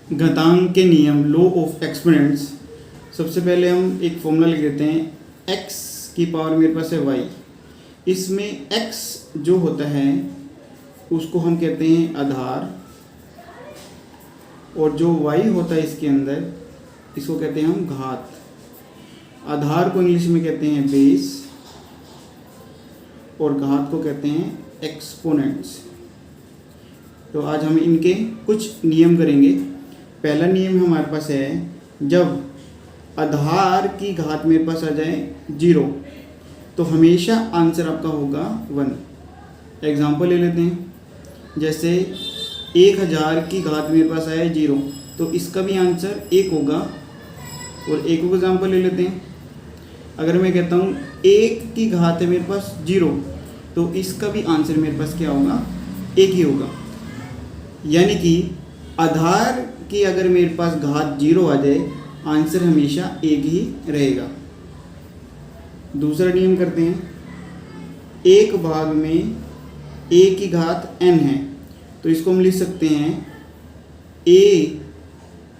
घातांक के नियम, लॉ ऑफ एक्सपोनेंट्स। सबसे पहले हम एक फॉर्मूला लिख देते हैं। x की पावर मेरे पास है y, इसमें x जो होता है उसको हम कहते हैं आधार, और जो y होता है इसके अंदर इसको कहते हैं हम घात। आधार को इंग्लिश में कहते हैं बेस और घात को कहते हैं एक्सपोनेंट्स। तो आज हम इनके कुछ नियम करेंगे। पहला नियम हमारे पास है, जब आधार की घात मेरे पास आ जाए 0 तो हमेशा आंसर आपका होगा 1। एग्जांपल ले लेते हैं, जैसे 1000 की घात मेरे पास आया 0 तो इसका भी आंसर 1 होगा। और एक एग्जांपल ले लेते हैं, अगर मैं कहता हूँ 1 की घात है मेरे पास 0 तो इसका भी आंसर मेरे पास क्या होगा, 1 ही होगा। यानी कि आधार की अगर मेरे पास घात 0 आ जाए आंसर हमेशा 1 ही रहेगा। दूसरा नियम करते हैं, एक भाग में a की घात n है तो इसको हम लिख सकते हैं a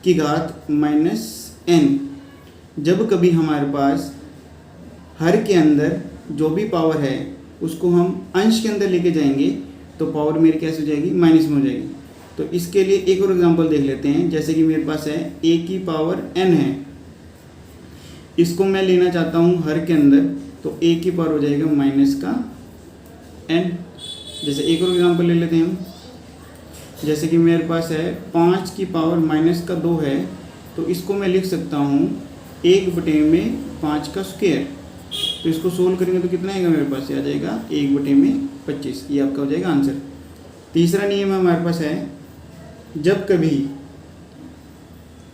की घात -n। जब कभी हमारे पास हर के अंदर जो भी पावर है उसको हम अंश के अंदर लेके जाएंगे तो पावर मेरी कैसे हो जाएगी, माइनस में हो जाएगी। तो इसके लिए एक और एग्जांपल देख लेते हैं। जैसे कि मेरे पास है a की पावर n है, इसको मैं लेना चाहता हूँ हर के अंदर तो a की पावर हो जाएगा -n। जैसे एक और एग्जांपल ले लेते हैं हम, जैसे कि मेरे पास है 5 की पावर -2 है तो इसको मैं लिख सकता हूँ 1/5 का स्क्वायर। तो इसको सोल्व करेंगे तो कितना आएगा, मेरे पास आ जाएगा 1/25। ये आपका हो जाएगा आंसर। तीसरा नियम हमारे पास है, जब कभी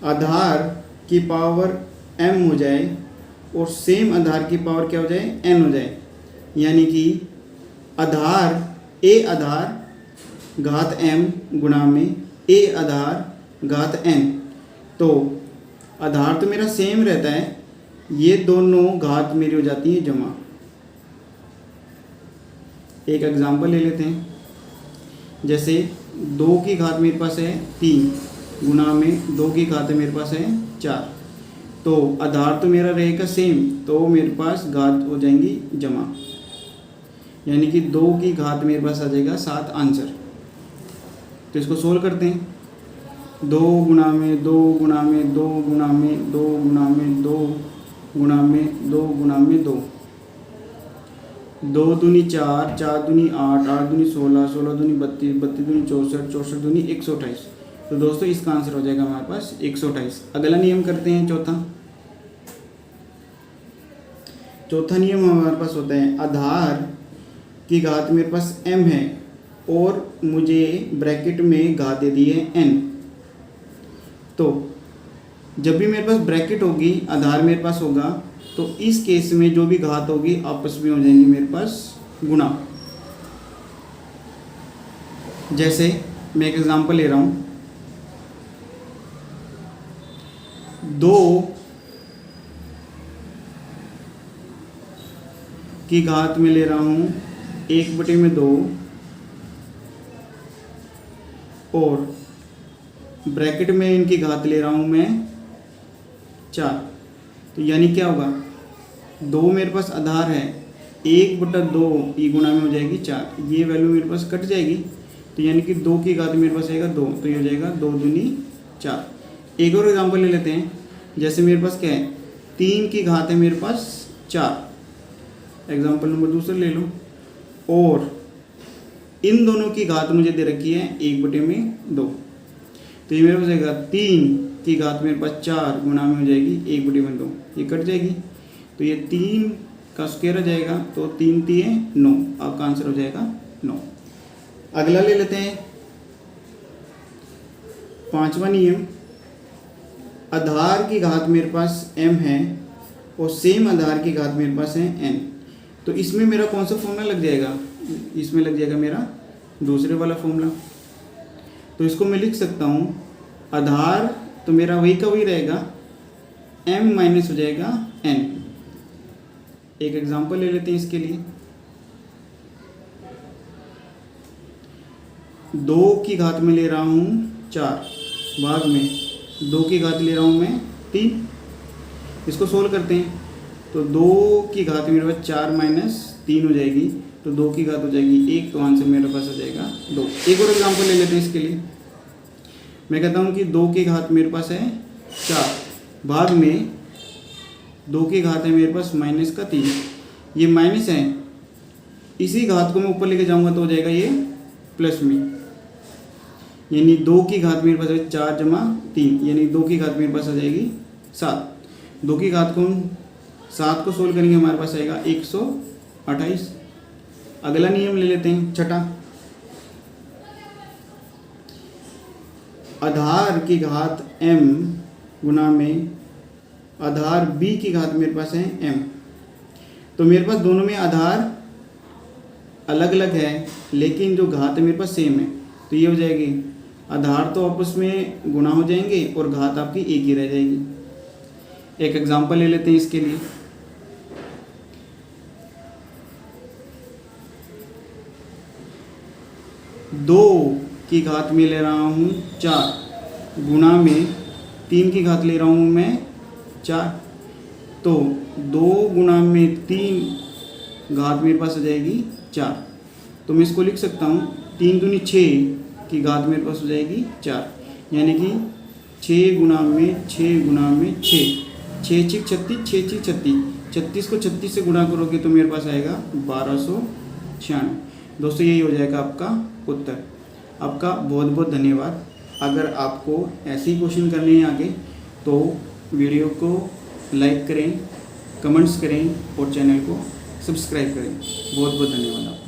आधार की पावर m हो जाए और सेम आधार की पावर क्या हो जाए, n हो जाए, यानी कि आधार a आधार घात m गुणा में a आधार घात n, तो आधार तो मेरा सेम रहता है, ये दोनों घात मेरी हो जाती है जमा। एक एग्जांपल ले लेते हैं, जैसे 2 की घात मेरे पास है 3 गुणा में 2 की घात मेरे पास है 4, तो आधार तो मेरा रहेगा सेम तो मेरे पास घात हो जाएंगी जमा, यानी कि 2 की घात मेरे पास आ जाएगा 7 आंसर। तो इसको सोल्व करते हैं, 2 गुणा में 2 गुणा में 2 गुणा में 2 गुणा में 2 गुणा में 2 गुणा में 2, 2 दूनी 4, 4 दूनी 8, 8 दूनी 16, 16 दूनी 32, 32 दूनी 64, 64 दूनी 128। तो दोस्तों इसका आंसर हो जाएगा हमारे पास 128। अगला नियम करते हैं चौथा नियम हमारे पास होता है, आधार की घात मेरे पास m है और मुझे ब्रैकेट में घात दे दी है n। तो जब भी मेरे पास ब्रैकेट होगी आधार मेरे पास होगा तो इस केस में जो भी घात होगी आपस में हो जाएंगी मेरे पास गुणा। जैसे मैं एक एग्जांपल ले रहा हूँ, 2 की घात में ले रहा हूँ 1/2 और ब्रैकेट में इनकी घात ले रहा हूँ मैं 4। तो यानी क्या होगा, 2 मेरे पास आधार है, 1/2 ई गुणा में हो जाएगी 4, ये वैल्यू मेरे पास कट जाएगी तो यानी कि 2 की घात मेरे पास आएगा 2, तो ये हो जाएगा 2 दूनी 4। एक और एग्जांपल ले लेते हैं, जैसे मेरे पास क्या है 3 की घात है मेरे पास 4, एग्जांपल नंबर दूसरा ले लो, और इन दोनों की घात मुझे दे रखी है 1/2, तो ये मेरे पास आएगा 3 की घात मेरे पास 4 गुणा में हो जाएगी 1/2, ये कट जाएगी तो ये 3 का स्क्वायर आ जाएगा, तो 3 3 9, आपका आंसर हो जाएगा 9। अगला ले लेते हैं पांचवा नियम, आधार की घात मेरे पास m है और सेम आधार की घात मेरे पास है n, तो इसमें मेरा कौन सा फॉर्मूला लग जाएगा, इसमें लग जाएगा मेरा दूसरे वाला फॉर्मूला। तो इसको मैं लिख सकता हूँ, आधार तो मेरा वही का वही रहेगा, m माइनस हो जाएगा n। एक एग्जांपल ले लेते हैं इसके लिए, 2 की घात में ले रहा हूँ 4 भाग में 2 की घात ले रहा हूँ मैं 3। इसको सोल्व करते हैं तो 2 की घात मेरे पास 4 माइनस 3 हो जाएगी, तो 2 की घात हो जाएगी 1, तो आंसर मेरे पास आ जाएगा 2। एक और एग्जांपल ले लेते हैं इसके लिए। मैं कहता हूँ कि 2 की घात मेरे पास है 4, भाग में 2 की घात है मेरे पास माइनस का 3। ये माइनस है, इसी घात को मैं ऊपर लेके जाऊँगा तो हो जाएगा ये प्लस में, यानी 2 की घात मेरे पास है 4 जमा 3, यानी 2 की घात मेरे पास आ जाएगी 7। 2 की घात को हम 7 को सोल्व करेंगे, हमारे पास आएगा 128। अगला नियम ले लेते हैं, छठा। आधार की घात m गुना में आधार b की घात मेरे पास है m। तो मेरे पास दोनों में आधार अलग अलग है, लेकिन जो घात है मेरे पास सेम है, तो ये हो जाएगी आधार तो आपस में गुणा हो जाएंगे और घात आपकी एक ही रह जाएगी। एक एग्जांपल ले लेते हैं इसके लिए। 2 की घात में ले रहा हूँ 4 गुणा में 3 की घात ले रहा हूँ मैं 4, तो 2 गुणा में 3 घात मेरे पास आ जाएगी 4। तो मैं इसको लिख सकता हूँ 3 दूनी 6 की घात मेरे पास हो जाएगी 4, यानी कि 6 गुणा में 6 गुणा में 6, 6 6 36, 6 6 36, 36 को 36 से गुणा करोगे तो मेरे पास आएगा 1296। दोस्तों यही हो जाएगा आपका उत्तर। आपका बहुत बहुत धन्यवाद। अगर आपको ऐसे ही क्वेश्चन करने हैं आगे तो वीडियो को लाइक करें, कमेंट्स करें और चैनल को सब्सक्राइब करें। बहुत बहुत धन्यवाद।